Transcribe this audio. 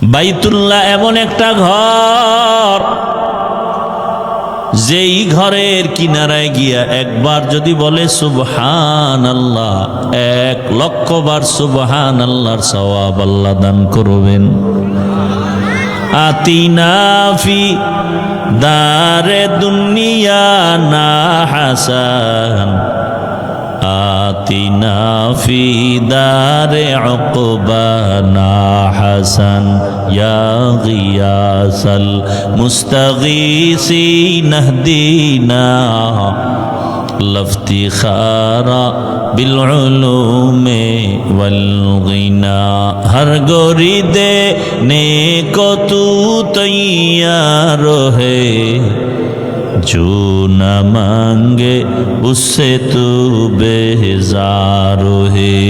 বাইতুল্লাহ এমন একটা ঘর, যেই ঘরের কিনারায় গিয়া একবার যদি বলে সুবহানাল্লাহ, 1,00,000 বার সুবহানাল্লাহর সওয়াব আল্লাহ দান করবেন। আতিনা ফি দারে দুনিয়া না হাসান, আতিনা ফি দারে উকবানা হাসান, ইয়া গিয়াসাল মুস্তাগীসিন ইহদিনা লফতিখারা বিল উলুমে ওয়াল গিনা। হর গোরি দে নে কো তু তৈয়ার হে, जो न मांगे उससे तू बेजार है।